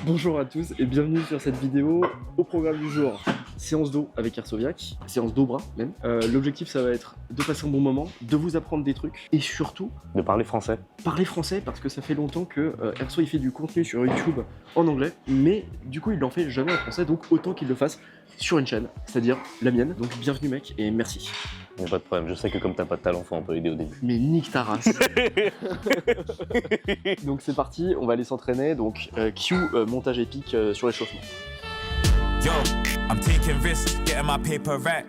Bonjour à tous et bienvenue sur cette vidéo. Au programme du jour, séance d'eau avec Airsoviac, séance d'eau bras même. L'objectif ça va être de passer un bon moment, de vous apprendre des trucs et surtout de parler français. Parler français parce que ça fait longtemps que Airso il fait du contenu sur YouTube en anglais, mais du coup il n'en fait jamais en français, donc autant qu'il le fasse sur une chaîne, c'est-à-dire la mienne. Donc bienvenue mec et merci. Il n'y a pas de problème, je sais que comme t'as pas de talent, faut un peu aider au début. Mais nique ta race. Donc c'est parti, on va aller s'entraîner. Donc Q, montage épique sur l'échauffement. Yo, I'm taking risks, getting my paper right.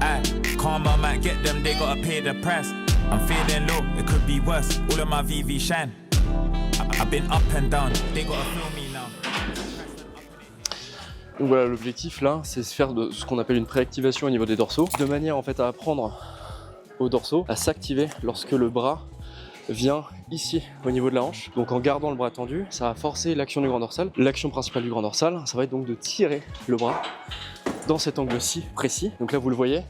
Aye, karma might get them, they gotta pay the price. I'm feeling low, it could be worse. All of my VV shine. I've been up and down, they gotta feel me now. Donc voilà, l'objectif là, c'est de faire de ce qu'on appelle une préactivation au niveau des dorsaux, de manière en fait à apprendre aux dorsaux à s'activer lorsque le bras vient ici au niveau de la hanche. Donc en gardant le bras tendu, ça va forcer l'action du grand dorsal. L'action principale du grand dorsal, ça va être donc de tirer le bras dans cet angle-ci précis. Donc là vous le voyez,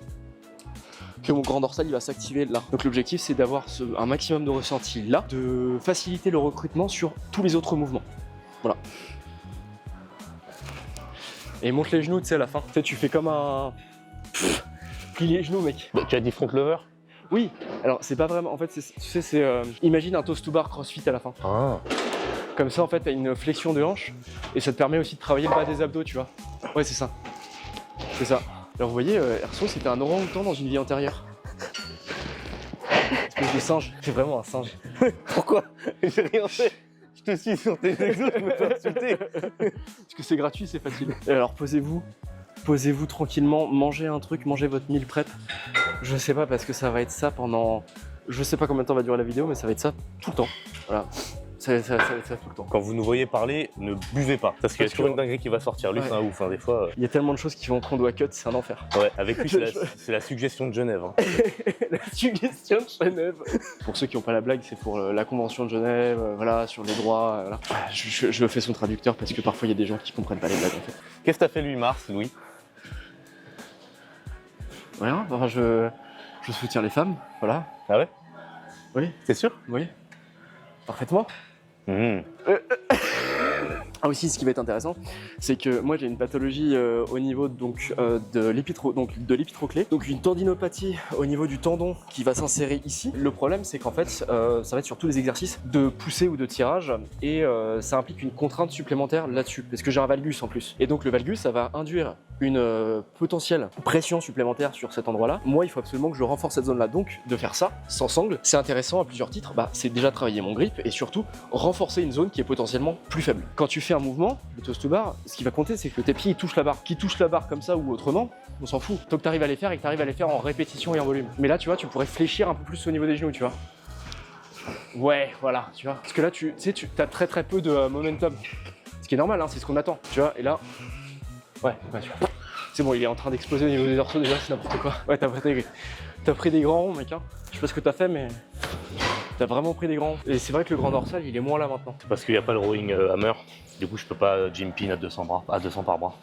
que mon grand dorsal il va s'activer là. Donc l'objectif c'est d'avoir un maximum de ressenti là, de faciliter le recrutement sur tous les autres mouvements. Voilà. Et monte les genoux, tu sais, à la fin. Tu sais, tu fais comme un... Plie les genoux, mec. Bah, tu as dit front lever? Oui. Alors, c'est pas vraiment... En fait, tu sais, c'est... Imagine un toast to bar crossfit à la fin. Ah. Comme ça, en fait, t'as une flexion de hanche. Et ça te permet aussi de travailler le bas des abdos, tu vois. Ouais, c'est ça. C'est ça. Alors, vous voyez, Airso, c'était un orang-outan dans une vie antérieure. Espèce de singe. C'est vraiment un singe. Pourquoi? J'ai rien fait. Je te suis sur tes exos, je me fais insulter. Parce que c'est gratuit, c'est facile. Et alors posez-vous tranquillement, mangez un truc, mangez votre meal prep. Je sais pas parce que ça va être ça pendant... Je sais pas combien de temps va durer la vidéo, mais ça va être ça tout le temps. Voilà. Ça va être ça tout le temps. Quand vous nous voyez parler, ne buvez pas. Parce qu'il y a toujours une dinguerie qui va sortir. Lui, ouais. C'est un ouf, hein, des fois. Il y a tellement de choses qui vont qu'on doit cut, c'est un enfer. Ouais, avec lui, c'est la suggestion de Genève. Hein. La suggestion de Genève. Pour ceux qui n'ont pas la blague, c'est pour la convention de Genève, voilà, sur les droits. Voilà. Je fais son traducteur parce que parfois il y a des gens qui comprennent pas les blagues en fait. Qu'est-ce que t'as fait le 8 mars, Louis? Rien, enfin, je soutiens les femmes, voilà. Ah ouais? Oui. T'es sûr? Oui. Parfaitement. Ah aussi, ce qui va être intéressant, c'est que moi j'ai une pathologie au niveau donc, de l'épitroclé, donc une tendinopathie au niveau du tendon qui va s'insérer ici. Le problème c'est qu'en fait, ça va être sur tous les exercices de poussée ou de tirage et ça implique une contrainte supplémentaire là-dessus, parce que j'ai un valgus en plus. Et donc le valgus, ça va induire une potentielle pression supplémentaire sur cet endroit-là. Moi, il faut absolument que je renforce cette zone-là. Donc de faire ça sans sangle, c'est intéressant à plusieurs titres. Bah, c'est déjà travailler mon grip et surtout renforcer une zone qui est potentiellement plus faible. Quand tu fais un mouvement, le toast to bar, ce qui va compter, c'est que tes pieds ils touchent la barre. Qui touche la barre comme ça ou autrement, on s'en fout. Tant que tu arrives à les faire et que tu arrives à les faire en répétition et en volume. Mais là, tu vois, tu pourrais fléchir un peu plus au niveau des genoux, tu vois. Ouais, voilà, tu vois. Parce que là, tu sais, tu as très peu de momentum. Ce qui est normal, hein, c'est ce qu'on attend, tu vois. Et là, ouais, tu vois. C'est bon, il est en train d'exploser au niveau des dorsaux déjà, c'est n'importe quoi. Ouais, t'as pris des grands ronds, mec, hein. Je sais pas ce que t'as fait, mais t'as vraiment pris des grands ronds. Et c'est vrai que le grand dorsal, il est moins là maintenant. C'est parce qu'il n'y a pas le rowing hammer. Du coup, je peux pas jim pin à 200 par bras.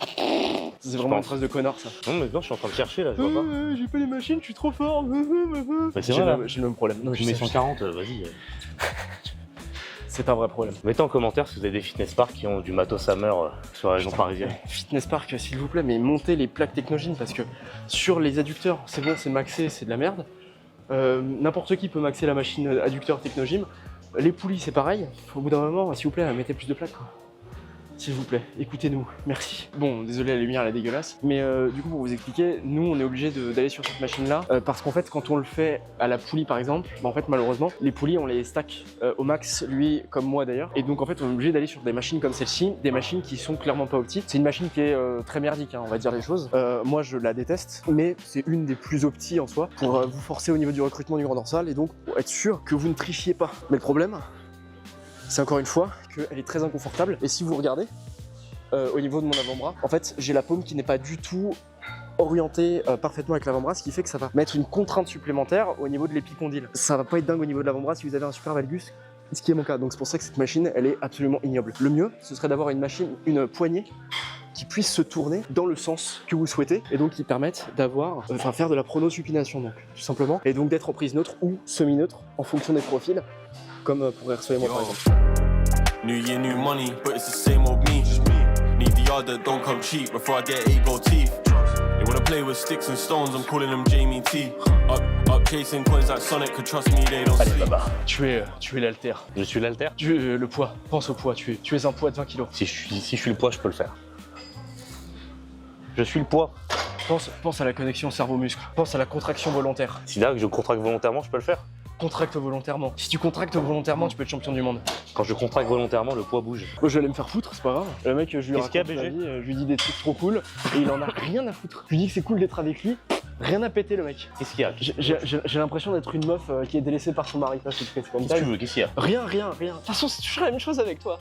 C'est vraiment une phrase de connard, ça. Non, mais non, je suis en train de chercher là, je vois pas. J'ai pas les machines, je suis trop fort. Mais c'est vrai, là. J'ai le même problème. Non, Je mets 140, vas-y. C'est un vrai problème. Mettez en commentaire si vous avez des fitness parks qui ont du matos hammer sur la région parisienne. Fitness Park, s'il vous plaît, mais montez les plaques technogènes parce que sur les adducteurs, c'est bon, c'est maxé, c'est de la merde. N'importe qui peut maxer la machine adducteur technogym. Les poulies, c'est pareil. Au bout d'un moment, s'il vous plaît, mettez plus de plaques, quoi. S'il vous plaît, écoutez-nous, merci. Bon, désolé, la lumière elle est dégueulasse, mais du coup pour vous expliquer, nous on est obligé d'aller sur cette machine-là parce qu'en fait quand on le fait à la poulie par exemple, bah, en fait malheureusement les poulies on les stack au max, lui comme moi d'ailleurs, et donc en fait on est obligé d'aller sur des machines comme celle-ci, des machines qui sont clairement pas optiques. C'est une machine qui est très merdique, hein, on va dire les choses. Moi je la déteste, mais c'est une des plus opties en soi pour vous forcer au niveau du recrutement du grand dorsal et donc pour être sûr que vous ne trichiez pas. Mais le problème, c'est encore une fois qu'elle est très inconfortable. Et si vous regardez, au niveau de mon avant-bras, en fait, j'ai la paume qui n'est pas du tout orientée parfaitement avec l'avant-bras, ce qui fait que ça va mettre une contrainte supplémentaire au niveau de l'épicondyle. Ça va pas être dingue au niveau de l'avant-bras si vous avez un super valgus, ce qui est mon cas. Donc c'est pour ça que cette machine, elle est absolument ignoble. Le mieux, ce serait d'avoir une poignée qui puisse se tourner dans le sens que vous souhaitez et donc qui permettent d'avoir, faire de la pronosupination donc, tout simplement, et donc d'être en prise neutre ou semi-neutre en fonction des profils, comme pour Airso et moi par exemple. New year, new money, but it's the same old me. keep the yard that don't come cheap before I get 8 gold teeth. They wanna play with sticks and stones, I'm calling them Jamie T. Up chasing coins like Sonic, could trust me, they don't Allez, sleep. Baba, tu es l'alter. Je suis l'alter. Tu es le poids. Pense au poids. Tu es un poids de 20 kilos. Si je suis le poids, je peux le faire. Je suis le poids. Pense à la connexion cerveau-muscle. Pense à la contraction volontaire. Si là que je contracte volontairement, je peux le faire. Contracte volontairement. Si tu contractes volontairement, tu peux être champion du monde. Quand je contracte volontairement, le poids bouge. Moi, je vais aller me faire foutre, c'est pas grave. Le mec, je lui Qu'est-ce qu'il y a, raconte ma BG? vie, je lui dis des trucs trop cool et il en a rien à foutre. Je lui dis que c'est cool d'être avec lui. Rien à péter, le mec. Qu'est-ce qu'il y a? J'ai l'impression d'être une meuf qui est délaissée par son mari. Là, c'est comme Qu'est-ce ça. que tu veux? Qu'est-ce qu'il y a? Rien. De toute façon, c'est toujours la même chose avec toi.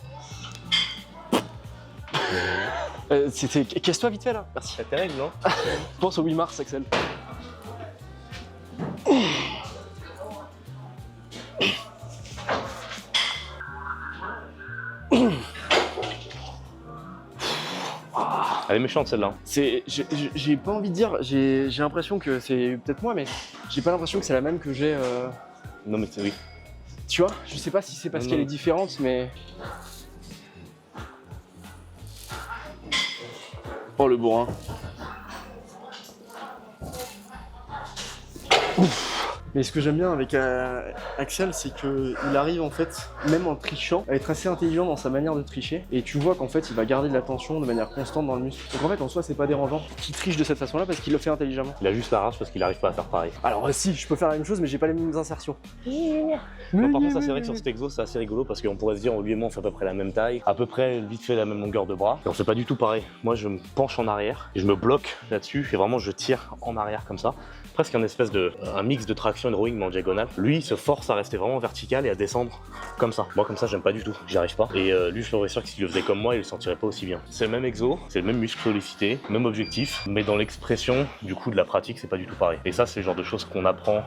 Casse-toi vite fait là. Merci. C'est terrible, non? Pense au 8 mars, Axel. Elle est méchante celle-là. J'ai pas envie de dire, j'ai l'impression que c'est peut-être moi, mais j'ai pas l'impression que c'est la même que j'ai. Non mais c'est oui. Tu vois, je sais pas si c'est parce qu'elle est différente, mais. Oh le bourrin. Ouf. Mais ce que j'aime bien avec Axel, c'est qu'il arrive en fait, même en trichant, à être assez intelligent dans sa manière de tricher. Et tu vois qu'en fait, il va garder de la tension de manière constante dans le muscle. Donc en fait, en soi, c'est pas dérangeant qu'il triche de cette façon-là parce qu'il le fait intelligemment. Il a juste la rage parce qu'il arrive pas à faire pareil. Alors si, je peux faire la même chose, mais j'ai pas les mêmes insertions. Non, par contre, ça c'est vrai que sur cet exo, c'est assez rigolo parce qu'on pourrait se dire, lui et moi, on fait à peu près la même taille, à peu près vite fait la même longueur de bras. Et on fait pas du tout pareil. Moi, je me penche en arrière et je me bloque là-dessus et vraiment, je tire en arrière comme ça. Presque un espèce de un mix de traction et de rowing mais en diagonale. Lui il se force à rester vraiment vertical et à descendre comme ça. Moi comme ça j'aime pas du tout, j'y arrive pas. Et lui je suis sûr que s'il le faisait comme moi il le sentirait pas aussi bien. C'est le même exo, c'est le même muscle sollicité, même objectif, mais dans l'expression du coup de la pratique c'est pas du tout pareil. Et ça c'est le genre de choses qu'on apprend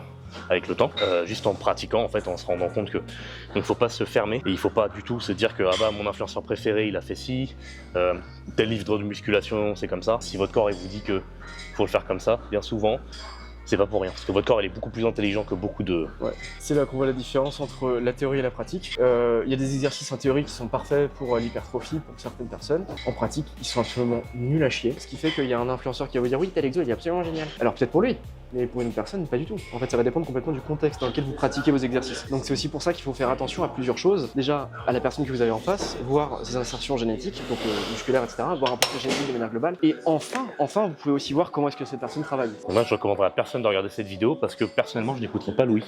avec le temps, juste en pratiquant en fait, en se rendant compte que il faut pas se fermer et il faut pas du tout se dire que ah bah mon influenceur préféré il a fait ci, tel livre de musculation c'est comme ça. Si votre corps il vous dit que faut le faire comme ça, bien souvent c'est pas pour rien, parce que votre corps il est beaucoup plus intelligent que beaucoup de... Ouais, c'est là qu'on voit la différence entre la théorie et la pratique. Il y a des exercices en théorie qui sont parfaits pour l'hypertrophie, pour certaines personnes. En pratique, ils sont absolument nuls à chier. Ce qui fait qu'il y a un influenceur qui va vous dire oui, tel exo il est absolument génial. Alors peut-être pour lui, mais pour une autre personne, pas du tout. En fait, ça va dépendre complètement du contexte dans lequel vous pratiquez vos exercices. Donc c'est aussi pour ça qu'il faut faire attention à plusieurs choses. Déjà, à la personne que vous avez en face, voir ses insertions génétiques, donc musculaires, etc., voir un peu la génétique de manière globale. Et enfin, vous pouvez aussi voir comment est-ce que cette personne travaille. Moi je recommanderais à personne de regarder cette vidéo parce que personnellement je n'écouterai pas Louis.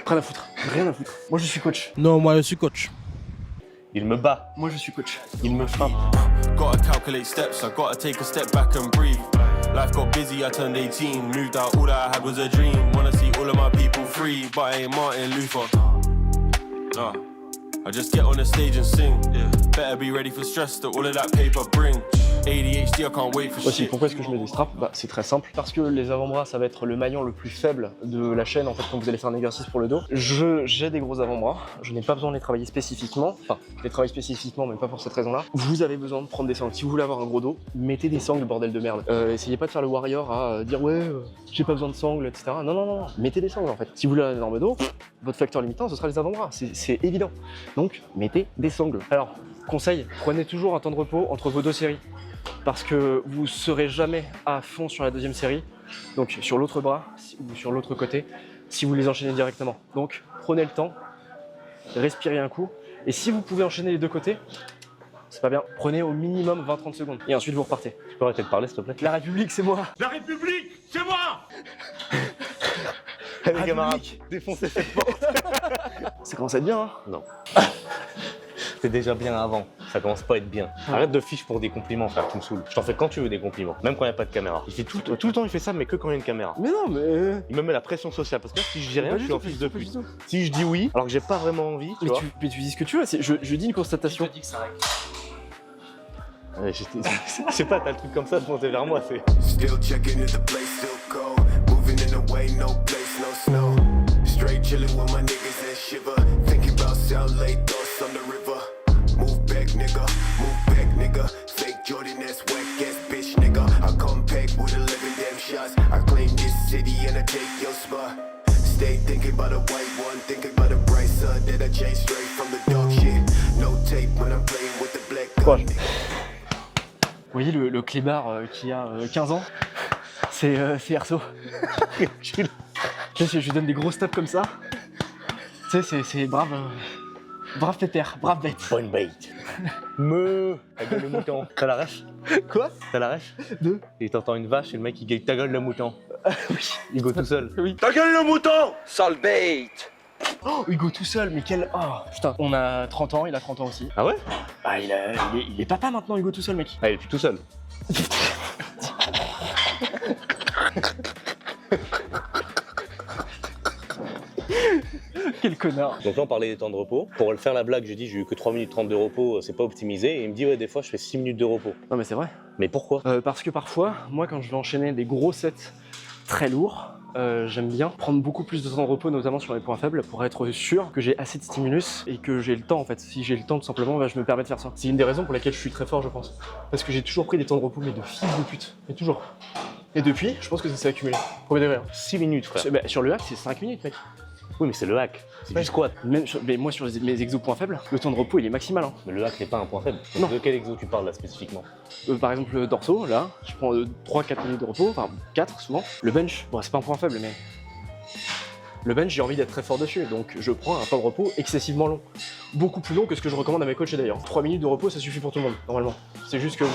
Rien à foutre, rien à foutre. Moi je suis coach. Non, moi je suis coach. Il me bat, Moi je suis coach. il me frappe. Gotta calculate steps, I gotta take a step back and breathe. Life got busy, I turned 18, moved out, all that I had was a dream. Wanna see all of my people free, but I ain't Martin Luther. Nah, I just get on the stage and sing. Better be ready for stress that all of that paper bring. ADHD, I can't wait for Aussi, shit. pourquoi est-ce que je mets des straps? Bah, c'est très simple. Parce que les avant-bras, ça va être le maillon le plus faible de la chaîne en fait quand vous allez faire un exercice pour le dos. J'ai des gros avant-bras, je n'ai pas besoin de les travailler spécifiquement. Enfin, je les travaille spécifiquement, mais pas pour cette raison-là. Vous avez besoin de prendre des sangles. Si vous voulez avoir un gros dos, mettez des sangles, bordel de merde. Essayez pas de faire le warrior à dire ouais, j'ai pas besoin de sangles, etc. Non, mettez des sangles en fait. Si vous voulez un énorme dos, votre facteur limitant, ce sera les avant-bras. C'est évident. Donc, mettez des sangles. Alors, conseil, prenez toujours un temps de repos entre vos deux séries. Parce que vous serez jamais à fond sur la deuxième série, donc sur l'autre bras ou sur l'autre côté, si vous les enchaînez directement. Donc prenez le temps, respirez un coup, et si vous pouvez enchaîner les deux côtés, c'est pas bien, prenez au minimum 20-30 secondes, et ensuite vous repartez. Tu peux arrêter de parler s'il te plaît? La République, c'est moi! La République, c'est moi! Allez camarades, défoncez cette porte. Ça commence à être bien, hein? Non. C'était déjà bien avant, ça commence pas à être bien. Arrête de fiche pour des compliments frère, tu me saoules. Je t'en fais quand tu veux des compliments, même quand il n'y a pas de caméra. Il fait tout le temps il fait ça mais que quand il y a une caméra. Mais non, mais... Il me met la pression sociale parce que là, si je dis rien, Pas je du suis en tout, fils pas de du tout, pute. pas du Si je dis oui, alors que j'ai pas vraiment envie, tu Mais vois. tu dis ce que tu veux, je dis une constatation. Ouais, je sais pas, t'as le truc comme ça de monter vers moi, c'est... Still checking if the place still cold. Moving in the way, no place, no snow. Straight chilling with my niggas and shiver. Thinking about South Lake, thoughts on the river. Move back, nigga. Fake Jordan, that's whack ass bitch, nigga. I come pack with 11 damn shots. I claim this city and I take your spot. Stay thinking about a white one, thinking about a bright sun that I changed straight from the dark shit. No tape when I'm playing with the black gun. Courage. Vous voyez le clébard qui a 15 ans, c'est Erso. Tu sais, je lui donne des grosses tapes comme ça. Tu sais, c'est brave. Brave pépère, brave bête. Bonne bête. Ta gueule le mouton. T'as la ref? Quoi? T'as la ref? De? Et t'entends une vache et le mec il gagne ta gueule le mouton. Oui. Hugo tout seul. Oui. Ta gueule le mouton, sale bête. Oh, Hugo tout seul, mais quel... Oh, putain. On a 30 ans, il a 30 ans aussi. Ah ouais? Bah, il est papa maintenant, Hugo tout seul, mec. Ah, il est plus tout seul. Quel connard. Donc là on parlait des temps de repos. Pour le faire la blague, j'ai dit j'ai eu que 3 minutes 30 de repos, c'est pas optimisé. Et il me dit ouais des fois je fais 6 minutes de repos. Non mais c'est vrai. Mais pourquoi? Parce que parfois, moi quand je vais enchaîner des gros sets très lourds, j'aime bien prendre beaucoup plus de temps de repos, notamment sur les points faibles, pour être sûr que j'ai assez de stimulus et que j'ai le temps en fait. Si j'ai le temps tout simplement, bah, je me permets de faire ça. C'est une des raisons pour lesquelles je suis très fort je pense. Parce que j'ai toujours pris des temps de repos mais de fils de pute. Mais toujours. Et depuis, je pense que ça s'est accumulé. Premier degré. 6 minutes frère. Bah, sur le hack, c'est 5 minutes mec. Oui mais c'est le hack, c'est Ouais. du squat. Mais moi sur mes exos points faibles, le temps de repos il est maximal. Hein. Mais le hack n'est pas un point faible. Non. De quel exo tu parles là spécifiquement? Par exemple le dorso, là, je prends 3-4 minutes de repos, enfin 4 souvent. Le bench, bon c'est pas un point faible mais... Le bench j'ai envie d'être très fort dessus, donc je prends un temps de repos excessivement long. Beaucoup plus long que ce que je recommande à mes coachs d'ailleurs. 3 minutes de repos ça suffit pour tout le monde, normalement. C'est juste que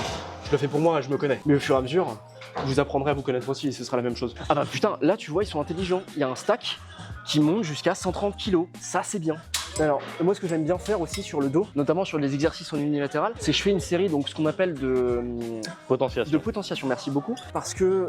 je le fais pour moi et je me connais. Mais au fur et à mesure, vous apprendrez à vous connaître aussi et ce sera la même chose. Ah bah putain, là tu vois ils sont intelligents. Il y a un stack qui monte jusqu'à 130 kg. Ça c'est bien. Alors, moi ce que j'aime bien faire aussi sur le dos, notamment sur les exercices en unilatéral, c'est que je fais une série, donc ce qu'on appelle de potentiation, merci beaucoup, parce que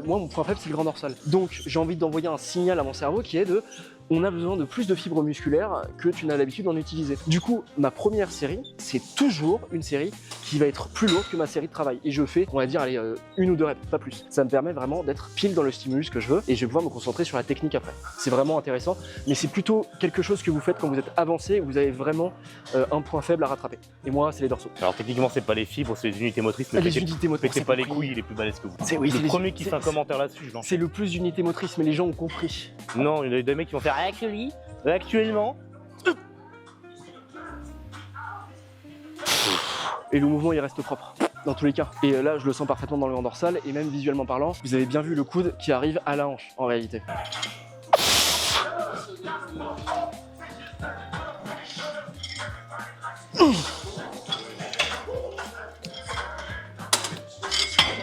moi mon point faible c'est le grand dorsal. Donc j'ai envie d'envoyer un signal à mon cerveau qui est de on a besoin de plus de fibres musculaires que tu n'as l'habitude d'en utiliser. Du coup, ma première série, c'est toujours une série qui va être plus lourde que ma série de travail. Et je fais, on va dire, allez, une ou deux reps, pas plus. Ça me permet vraiment d'être pile dans le stimulus que je veux et je vais pouvoir me concentrer sur la technique après. C'est vraiment intéressant, mais c'est plutôt quelque chose que vous faites quand vous êtes avancé et vous avez vraiment un point faible à rattraper. Et moi, c'est les dorsaux. Alors techniquement c'est pas les fibres, c'est les unités motrices, mais Les unités motrices, c'est pas les compris. couilles les plus balèzes que vous. C'est oui, Le c'est premier qui fait un commentaire là-dessus, je l'en c'est le plus d'unités motrices, mais les gens ont compris. Non, il y a des mecs qui vont faire actually, actuellement. Et le mouvement il reste propre dans tous les cas. Et là je le sens parfaitement dans le grand dorsal et même visuellement parlant, vous avez bien vu le coude qui arrive à la hanche en réalité.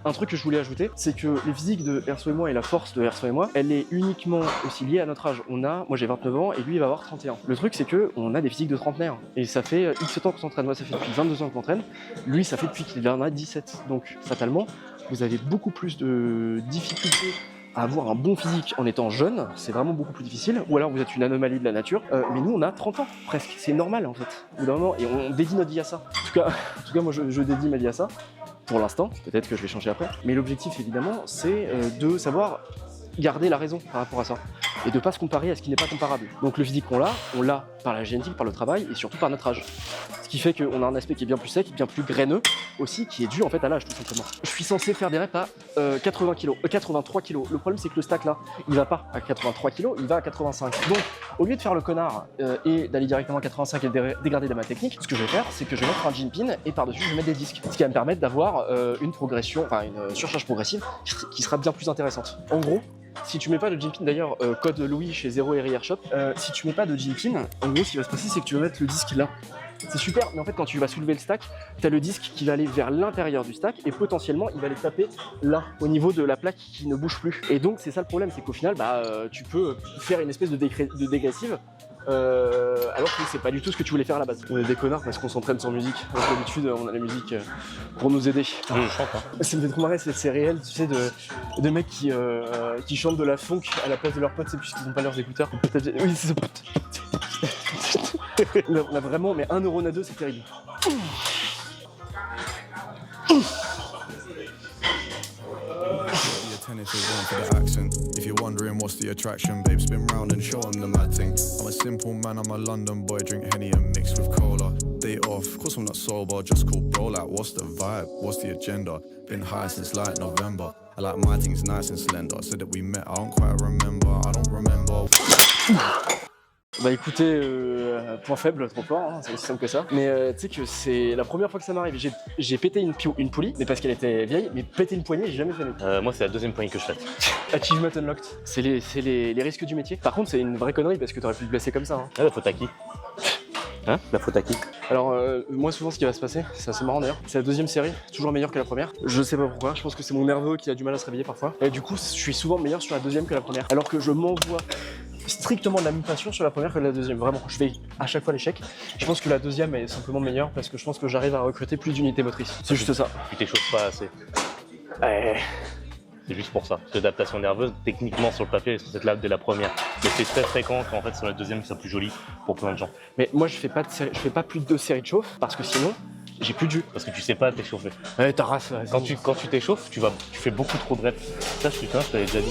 Un truc que je voulais ajouter, c'est que les physiques de Erso et moi et la force de Erso et moi, elle est uniquement aussi liée à notre âge. Moi j'ai 29 ans et lui il va avoir 31. Le truc c'est que on a des physiques de trentenaires et ça fait X temps qu'on s'entraîne. Moi ça fait depuis 22 ans qu'on m'entraîne, lui ça fait depuis qu'il en a 17. Donc fatalement, vous avez beaucoup plus de difficultés à avoir un bon physique en étant jeune, c'est vraiment beaucoup plus difficile, ou alors vous êtes une anomalie de la nature, mais nous on a 30 ans presque, c'est normal en fait, au bout d'un moment, et on dédie notre vie à ça. En tout cas moi je dédie ma vie à ça, pour l'instant, peut-être que je vais changer après, mais l'objectif évidemment c'est de savoir garder la raison par rapport à ça, et de pas se comparer à ce qui n'est pas comparable. Donc le physique qu'on a, on l'a par la génétique, par le travail, et surtout par notre âge. Ce qui fait qu'on a un aspect qui est bien plus sec, bien plus graineux aussi, qui est dû en fait à l'âge tout simplement. Je suis censé faire des reps à 83 kg. Le problème c'est que le stack là, il va pas à 83 kg, il va à 85. Donc au lieu de faire le connard et d'aller directement à 85 et de dégrader ma technique, ce que je vais faire c'est que je vais mettre un jean pin et par-dessus je vais mettre des disques. Ce qui va me permettre d'avoir une progression, enfin une surcharge progressive qui sera bien plus intéressante. En gros, si tu mets pas de jean pin, d'ailleurs code Louis chez Zero et Rear Shop, si tu mets pas de jean pin, en gros ce qui va se passer c'est que tu vas mettre le disque là. C'est super, mais en fait quand tu vas soulever le stack, tu as le disque qui va aller vers l'intérieur du stack et potentiellement il va aller taper là, au niveau de la plaque qui ne bouge plus. Et donc c'est ça le problème, c'est qu'au final tu peux faire une espèce de dégressive alors que c'est pas du tout ce que tu voulais faire à la base. On est des connards parce qu'on s'entraîne sans musique. D'habitude on a la musique pour nous aider. Je chante hein. Ça me fait trop marrer, c'est réel, tu sais, de mecs qui chantent de la funk à la place de leurs potes, c'est puisqu'ils n'ont pas leurs écouteurs. Oui, c'est ça. On a vraiment, mais 1 euro à 2, c'est terrible. Tennis is one for the accent. If you're wondering what's the attraction, babe, spin round and show 'em the mad thing. I'm a simple man, I'm a London boy, drink Henny and mix with cola. Day off, of course I'm not sober, just call bro, like what's the vibe, what's the agenda? Been high since like November. I like my things nice and slender. Said that we met, I don't quite remember, I don't remember. Bah écoutez, point faible, trop fort, hein, c'est aussi simple que ça. Mais tu sais que c'est la première fois que ça m'arrive. J'ai pété une poulie, mais parce qu'elle était vieille, mais péter une poignée, j'ai jamais fait. Moi, c'est la deuxième poignée que je fais. Achievement unlocked. C'est les risques du métier. Par contre, c'est une vraie connerie parce que t'aurais pu te blesser comme ça. Hein. Ah, la faute à qui? Hein? La faute à qui? Alors moi souvent ce qui va se passer, c'est assez marrant d'ailleurs, c'est la deuxième série, toujours meilleure que la première. Je sais pas pourquoi, je pense que c'est mon nerveux qui a du mal à se réveiller parfois. Et du coup je suis souvent meilleur sur la deuxième que la première. Alors que je m'envoie strictement de la même passion sur la première que la deuxième. Vraiment, je fais à chaque fois l'échec. Je pense que la deuxième est simplement meilleure parce que je pense que j'arrive à recruter plus d'unités motrices. C'est juste ça. Tu t'échauffes pas assez. C'est juste pour ça. L'adaptation nerveuse, techniquement sur le papier, elle est censée être là dès la première. Mais c'est très fréquent qu'en fait sur la deuxième, ça soit plus joli pour plein de gens. Mais moi je fais pas plus de 2 séries de chauffe parce que sinon j'ai plus de jus. Parce que tu sais pas t'échauffer. Ouais, ta race. Quand tu t'échauffes, tu fais beaucoup trop de reps. Ça, je t'avais déjà dit.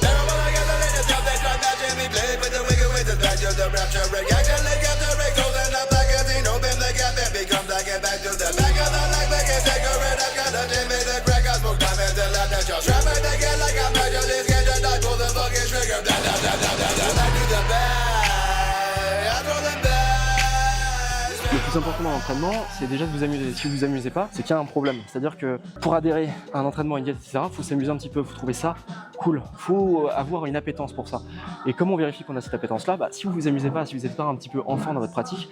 Le plus important dans l'entraînement, c'est déjà de vous amuser. Si vous vous amusez pas, c'est qu'il y a un problème. C'est-à-dire que pour adhérer à un entraînement, à une diète, etc., faut s'amuser un petit peu, faut trouver ça cool. Faut avoir une appétence pour ça. Et comment on vérifie qu'on a cette appétence-là? Si vous vous amusez pas, si vous n'êtes pas un petit peu enfant dans votre pratique,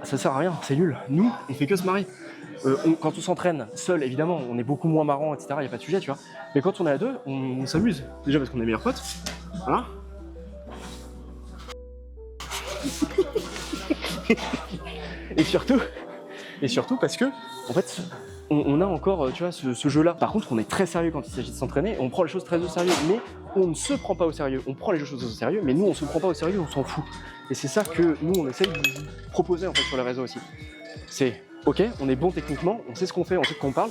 ça sert à rien, c'est nul. Nous, on fait que se marrer. Quand on s'entraîne seul, évidemment, on est beaucoup moins marrant, etc., il n'y a pas de sujet, tu vois. Mais quand on est à deux, on s'amuse. Déjà parce qu'on est meilleurs potes. Voilà. Et surtout parce que, en fait, on a encore, tu vois, ce jeu-là. Par contre, on est très sérieux quand il s'agit de s'entraîner, on prend les choses très au sérieux, mais on ne se prend pas au sérieux. On prend les choses au sérieux, mais nous, on se prend pas au sérieux, on s'en fout. Et c'est ça que nous, on essaye de vous proposer en fait sur les réseaux aussi. C'est, ok, on est bon techniquement, on sait ce qu'on fait, on sait de quoi on parle,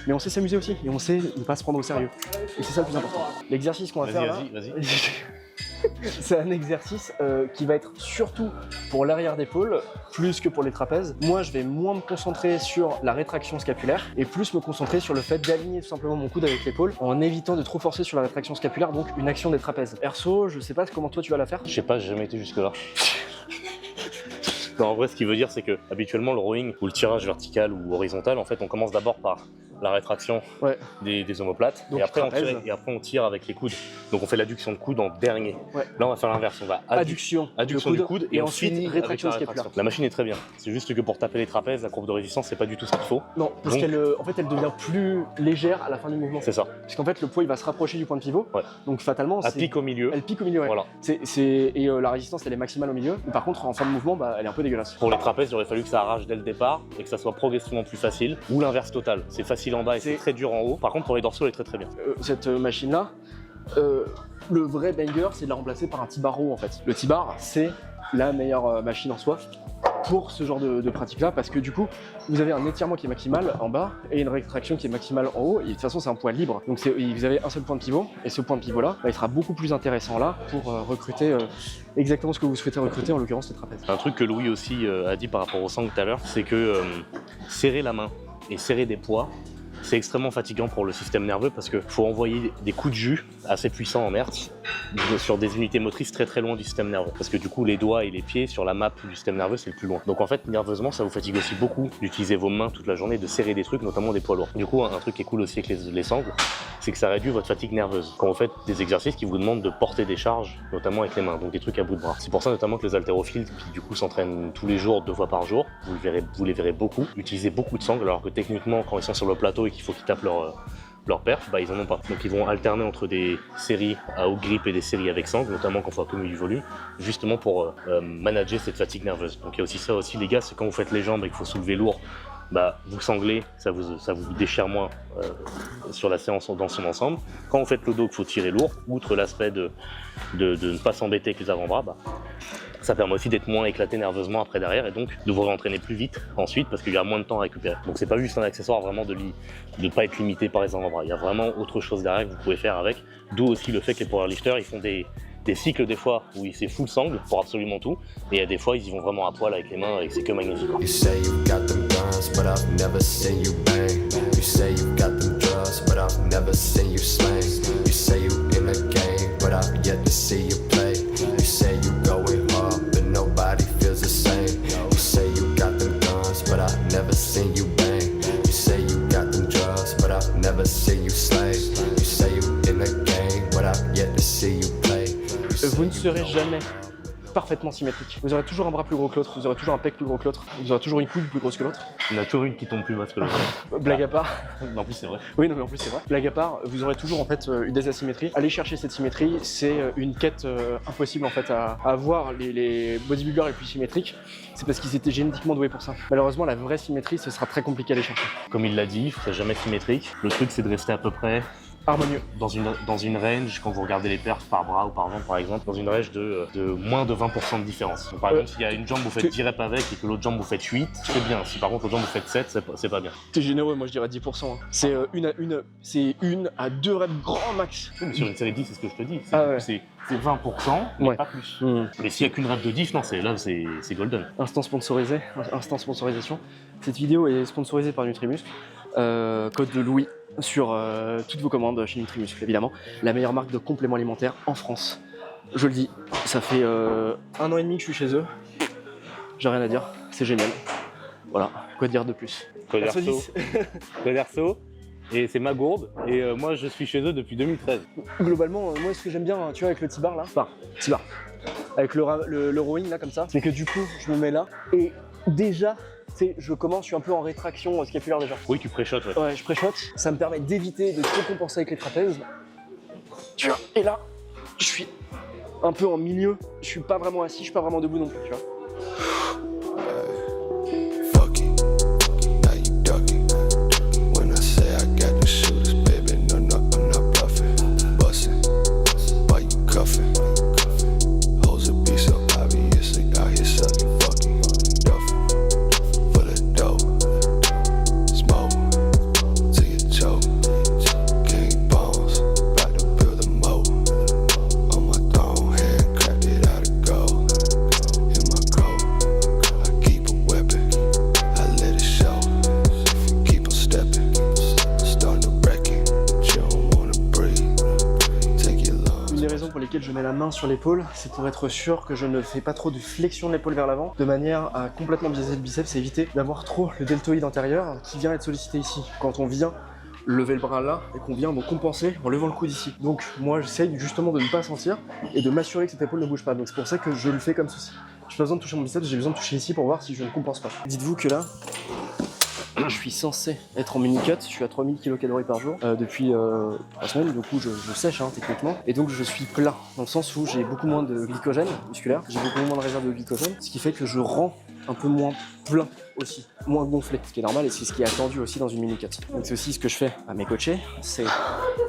mais on sait s'amuser aussi, et on sait ne pas se prendre au sérieux. Et c'est ça le plus important. L'exercice qu'on va faire là, c'est un exercice qui va être surtout pour l'arrière d'épaule, plus que pour les trapèzes. Moi, je vais moins me concentrer sur la rétraction scapulaire et plus me concentrer sur le fait d'aligner tout simplement mon coude avec l'épaule en évitant de trop forcer sur la rétraction scapulaire, donc une action des trapèzes. Perso, je sais pas comment toi tu vas la faire. Je sais pas, j'ai jamais été jusque là. Non, en vrai, ce qui veut dire, c'est que habituellement le rowing ou le tirage vertical ou horizontal, en fait, on commence d'abord par la rétraction des omoplates et après on tire avec les coudes. Donc on fait l'adduction de coude en dernier. Ouais. Là, on va faire l'inverse. On va adduction du coude et ensuite rétraction scapulaire. La machine est très bien. C'est juste que pour taper les trapèzes, la courbe de résistance, c'est pas du tout ce qu'il faut. Non, parce qu'elle en fait, elle devient plus légère à la fin du mouvement. C'est ça. Parce qu'en fait, le poids il va se rapprocher du point de pivot. Ouais. Donc fatalement, elle pique au milieu. Elle pique au milieu. Ouais. Voilà. Et la résistance, elle est maximale au milieu. Mais par contre, en fin de mouvement, elle est un peu dégueulasse. Pour les trapèzes, il aurait fallu que ça arrache dès le départ et que ça soit progressivement plus facile. Ou l'inverse total. C'est facile en bas et c'est très dur en haut. Par contre, pour les dorsaux, elle est très très bien. Cette machine-là, le vrai banger, c'est de la remplacer par un T-bar row en fait. Le T-bar, c'est la meilleure machine en soi pour ce genre de pratique-là, parce que du coup, vous avez un étirement qui est maximal en bas et une rétraction qui est maximale en haut, et de toute façon, c'est un poids libre. Donc vous avez un seul point de pivot, et ce point de pivot-là, il sera beaucoup plus intéressant là pour recruter exactement ce que vous souhaitez recruter, en l'occurrence les trapèzes. Un truc que Louis aussi a dit par rapport au sang tout à l'heure, c'est que serrer la main et serrer des poids, c'est extrêmement fatigant pour le système nerveux parce qu'il faut envoyer des coups de jus assez puissants en hertz sur des unités motrices très très loin du système nerveux. Parce que du coup, les doigts et les pieds sur la map du système nerveux, c'est le plus loin. Donc en fait, nerveusement, ça vous fatigue aussi beaucoup d'utiliser vos mains toute la journée, de serrer des trucs, notamment des poids lourds. Du coup, un truc qui est cool aussi avec les sangles, c'est que ça réduit votre fatigue nerveuse. Quand vous faites des exercices qui vous demandent de porter des charges, notamment avec les mains, donc des trucs à bout de bras. C'est pour ça notamment que les haltérophiles, qui du coup s'entraînent tous les jours, 2 fois par jour, vous les verrez beaucoup, utiliser beaucoup de sangles, alors que techniquement, quand ils sont sur le plateau et qu'il faut qu'ils tapent leur perf, ils en ont pas. Donc ils vont alterner entre des séries à haut grip et des séries avec sangle, notamment quand il faut accumuler du volume, justement pour manager cette fatigue nerveuse. Donc il y a aussi ça aussi les gars, c'est quand vous faites les jambes et qu'il faut soulever lourd, vous sanglez, ça vous déchire moins sur la séance dans son ensemble. Quand vous faites le dos, qu'il faut tirer lourd, outre l'aspect de ne pas s'embêter avec les avant-bras, ça permet aussi d'être moins éclaté nerveusement après derrière et donc de vous entraîner plus vite ensuite parce qu'il y a moins de temps à récupérer. Donc c'est pas juste un accessoire vraiment de ne pas être limité par les avant-bras. Il y a vraiment autre chose derrière que vous pouvez faire avec. D'où aussi le fait que les powerlifters ils font des cycles des fois où c'est full sangle pour absolument tout et il y a des fois ils y vont vraiment à poil avec les mains et c'est que magnifique. You say you got them guns, but I've never seen you bang. You say you got them drugs, but I've never seen you slang. You say you in the game, but I've yet to see you play. You say you going hard, but nobody serez jamais parfaitement symétrique. Vous aurez toujours un bras plus gros que l'autre, vous aurez toujours un pec plus gros que l'autre, vous aurez toujours une couille plus grosse que l'autre. Il y en a toujours une qui tombe plus basse que l'autre. Blague à part. En plus, c'est vrai. Oui, non, mais en plus c'est vrai. Blague à part, vous aurez toujours en fait une des asymétries. Aller chercher cette symétrie, c'est une quête impossible en fait à avoir. Les bodybuilders les plus symétriques, c'est parce qu'ils étaient génétiquement doués pour ça. Malheureusement, la vraie symétrie, ce sera très compliqué à aller chercher. Comme il l'a dit, c'est jamais symétrique. Le truc, c'est de rester à peu près Harmonieux. dans une range, quand vous regardez les perfs par bras ou par ventre par exemple, dans une range de moins de 20% de différence. Donc, par exemple, s'il y a une jambe vous faites 10 reps avec et que l'autre jambe vous faites 8, c'est bien. Si par contre l'autre jambe vous faites 7, c'est pas bien. T'es généreux, moi je dirais 10%. Hein. C'est une à deux reps grand max. Oui, mais sur une série 10, c'est ce que je te dis. C'est 20%, mais Ouais. pas plus. Mmh. Mais s'il n'y a qu'une rep de diff, non, c'est golden. Instant sponsorisé, instant sponsorisation. Cette vidéo est sponsorisée par Nutrimuscle. Code de Louis sur toutes vos commandes chez Nutrimuscle, évidemment. La meilleure marque de compléments alimentaires en France. Je le dis, ça fait 1 an et demi que je suis chez eux. J'ai rien à dire, c'est génial. Voilà, quoi dire de plus. Coderso, et c'est ma gourde, et moi je suis chez eux depuis 2013. Globalement, moi ce que j'aime bien, tu vois, avec le T-bar là, T-bar, avec le rowing là comme ça, c'est que du coup, je me mets là, et déjà, je commence, je suis un peu en rétraction scapulaire déjà. Oui, tu pré-shots, ouais. Ouais, je pré-shot, ça me permet d'éviter de trop compenser avec les trapèzes. Tu vois, et là, je suis un peu en milieu, je suis pas vraiment assis, je suis pas vraiment debout non plus, tu vois. Fuck it, now you ducking. When I say I got the shooters, baby, no, I'm not bluffing. Bussin', why you cuffing? Hoes will be so obviously out here sucking, fucking, duffing. For the dough, smoke, till you choke. King bones, about to build a moat. On my throne, handcrafted it out of gold. In my coat, I keep a weapon, I let it show. Keep on stepping, starting to wreck it. You don't wanna breathe, take your lungs. Une des raisons pour lesquelles je mets la main sur l'épaule, c'est pour être sûr que je ne fais pas trop de flexion de l'épaule vers l'avant, de manière à complètement biaiser le biceps et éviter d'avoir trop le deltoïde antérieur qui vient être sollicité ici. Quand on vient lever le bras là et qu'on vient donc compenser en levant le coude ici. Donc moi j'essaye justement de ne pas sentir et de m'assurer que cette épaule ne bouge pas. Donc c'est pour ça que je le fais comme ceci. J'ai pas besoin de toucher mon biceps, j'ai besoin de toucher ici pour voir si je ne compense pas. Dites-vous que là, je suis censé être en mini-cut, je suis à 3000 kcal par jour depuis 3 semaines, du coup je sèche techniquement, et donc je suis plat, dans le sens où j'ai beaucoup moins de glycogène musculaire, j'ai beaucoup moins de réserve de glycogène, ce qui fait que je rends un peu moins plein aussi, moins gonflé, ce qui est normal et c'est ce qui est attendu aussi dans une mini-cut. Donc c'est aussi ce que je fais à mes coachés, c'est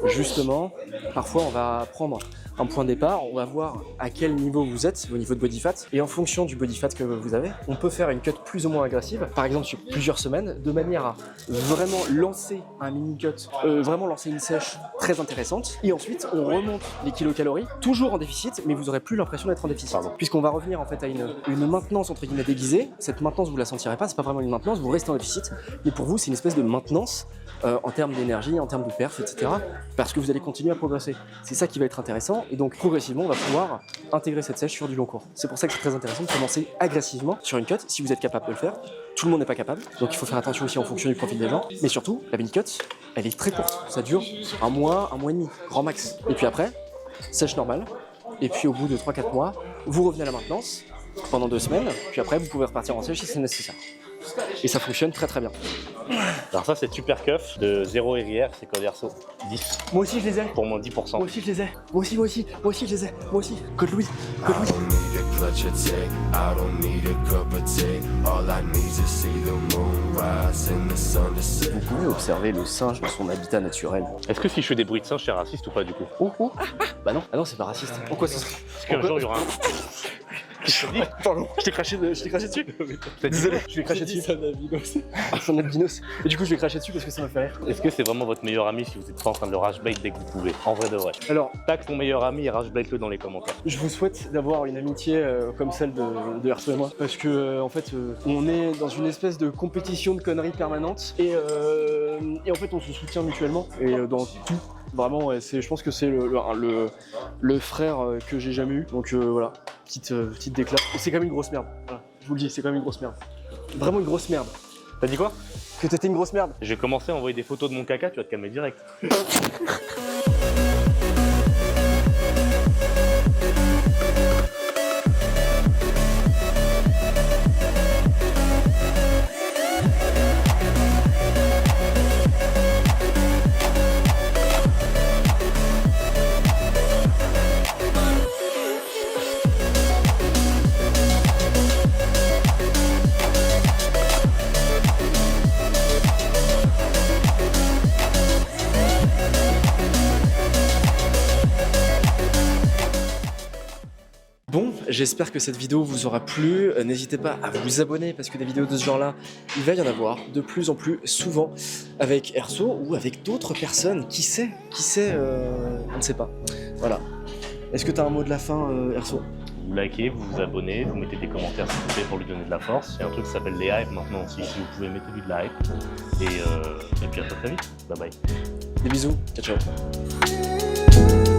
justement, parfois on va prendre un point de départ, on va voir à quel niveau vous êtes, au niveau de body fat, et en fonction du body fat que vous avez, on peut faire une cut plus ou moins agressive, par exemple sur plusieurs semaines, de manière à vraiment lancer un mini-cut, vraiment lancer une sèche très intéressante, et ensuite on remonte les kilocalories, toujours en déficit, mais vous n'aurez plus l'impression d'être en déficit. Puisqu'on va revenir en fait à une maintenance entre guillemets déguisée, cette maintenance vous la sentirez pas, c'est pas vraiment une maintenance, vous restez en déficit, mais pour vous c'est une espèce de maintenance en termes d'énergie, en termes de perf, etc. Parce que vous allez continuer à progresser. C'est ça qui va être intéressant, et donc progressivement on va pouvoir intégrer cette sèche sur du long cours. C'est pour ça que c'est très intéressant de commencer agressivement sur une cut, si vous êtes capable de le faire. Tout le monde n'est pas capable, donc il faut faire attention aussi en fonction du profil des gens. Mais surtout, la mini cut, elle est très courte, ça dure un mois et demi, grand max. Et puis après, sèche normale, et puis au bout de 3-4 mois, vous revenez à la maintenance pendant 2 semaines, puis après vous pouvez repartir en sèche si c'est nécessaire. Et ça fonctionne très très bien. Alors ça c'est super cuff de 0 RIR, c'est Coderso 10. Moi aussi je les ai. Pour moins 10%. Moi aussi je les ai. Moi aussi je les ai. Moi aussi. Code Louis. I don't need a clutch or take, I don't need a cup of tea. All I need is to see the moon rise and the sun to set. Vous pouvez observer le singe dans son habitat naturel. Est-ce que si je fais des bruits de singe, c'est raciste ou pas du coup? Bah non. Ah non, c'est pas raciste. Pourquoi ce serait? Parce qu'un jour il y aura un... Pardon, je t'ai craché dessus. Désolé, je vais cracher dessus. C'est un albinos. Et du coup, je vais cracher dessus parce que ça m'a fait rire. Est-ce que c'est vraiment votre meilleur ami si vous êtes pas en train de le rage bait dès que vous pouvez? En vrai de vrai. Alors, Tac ton meilleur ami et rage bait-le dans les commentaires. je vous souhaite d'avoir une amitié comme celle de Erso et moi. Parce que, en fait, on est dans une espèce de compétition de conneries permanente. Et en fait, on se soutient mutuellement. Et dans tout. Vraiment, ouais, je pense que c'est le frère que j'ai jamais eu. Donc voilà, petite déclare. Et c'est quand même une grosse merde. Voilà, je vous le dis, c'est quand même une grosse merde. Vraiment une grosse merde. T'as dit quoi? Que t'étais une grosse merde. Je vais commencer à envoyer des photos de mon caca, tu vas te calmer direct. j'espère que cette vidéo vous aura plu. N'hésitez pas à vous abonner parce que des vidéos de ce genre-là, il va y en avoir de plus en plus souvent avec Erso ou avec d'autres personnes. Qui sait, on ne sait pas. Voilà. Est-ce que tu as un mot de la fin, Erso? Vous likez, vous vous abonnez, vous mettez des commentaires s'il vous plaît pour lui donner de la force. Il y a un truc qui s'appelle les hype maintenant aussi, si vous pouvez mettre lui de la hype. Et puis à très vite. Bye bye. Des bisous, ciao ciao.